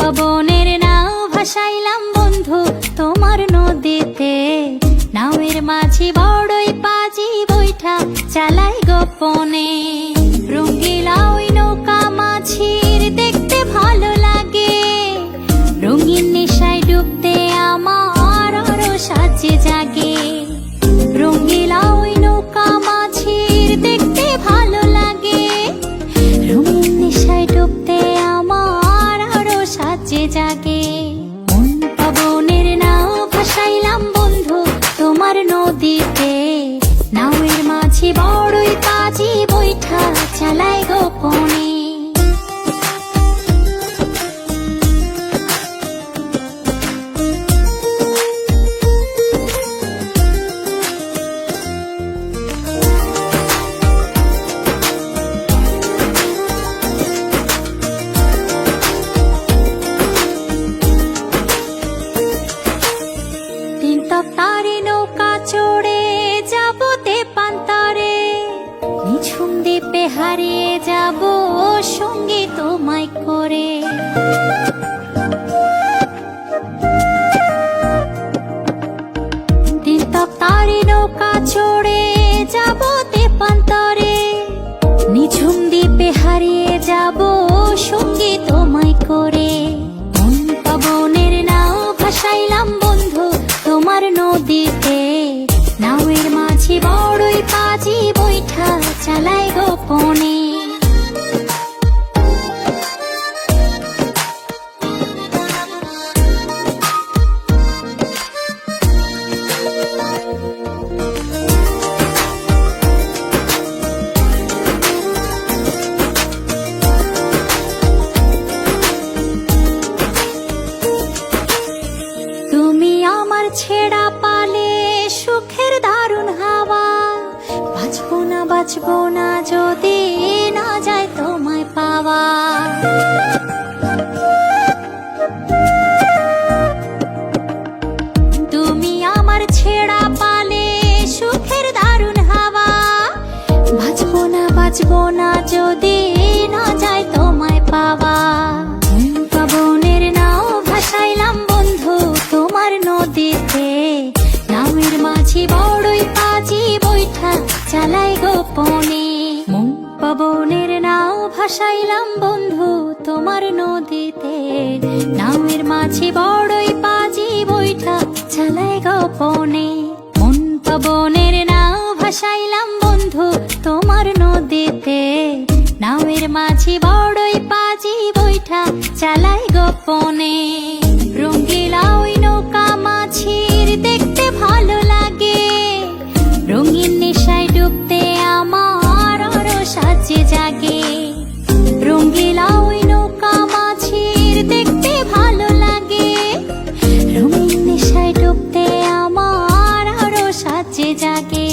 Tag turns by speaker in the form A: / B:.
A: পবনের নাও ভাসাইলাম বন্ধু তোমার নদীতে। নাওয়ের মাঝি বড়ই পাজি বৈঠা চালাই গোপনে। রঙ্গিলা ওই নৌকা মাঝির দেখতে ভালো লাগে। রঙিন নেশায় ডুবতে আমার আরো সাজে জাগে। রঙ্গিলা ওই নৌকা মাঝির দেখতে ভালো লাগে। রঙিন নেশায় ডুবতে আমার আরো সাজে জাগে। মন পবনের নাও ভাসাইলাম বন্ধু তোমার নদীতে। নাওয়ের মাঝি বড়ই পাজি বৈঠা চালাই গোপনে। তারে নৌকা চড়ে যাব তেপান্তরে। নিঝুম দ্বীপে হারিয়ে যাব সঙ্গে তোমায় করে। তারে নৌকা চড়ে যাব তেপান্তরে। নিঝুম দ্বীপে হারিয়ে যাব সঙ্গে তোমায় করে। মন পবনের নাও ভাসাইলাম বন্ধু তোমার নদীতে। নাওয়ের মাঝি বড়ই পাজি বৈঠা চালাই গোপনে। তুমি আমার ছেড়া পালে সুখের দারুণ হাওয়া। বাঁচবো না যদি না যায় তোমায় পাওয়া। তুমি আমার ছেড়া পালে সুখের দারুণ হাওয়া। বাঁচবো না যদি না যায় তোমায় পাওয়া। পবনের নাও ভাসাইলাম বন্ধু তোমার নদীতে। নাওয়ের মাঝি বড়ই পাজি বৈঠা চালাই গোপনে। মন পবনের নাও ভাসাইলাম বন্ধু তোমার নদীতে। নাওয়ের মাঝি বড়ই পাজি বৈঠা চালাই গোপনে। মন পবনের নাও ভাসাইলাম বন্ধু তোমার নদীতে। নাওয়ের মাঝি বড়ই পাজি বৈঠা চালাই গোপনে। রঙ্গিলা ওই নৌকা মাঝির দেখতে ভালো লাগে। রঙিন নেশায় ডুবতে আমার আরো সাজে জাগে। রঙ্গিলা ওই নৌকা মাঝির দেখতে ভালো লাগে। রঙিন নেশায় ডুবতে আমার আরো সাজে জাগে।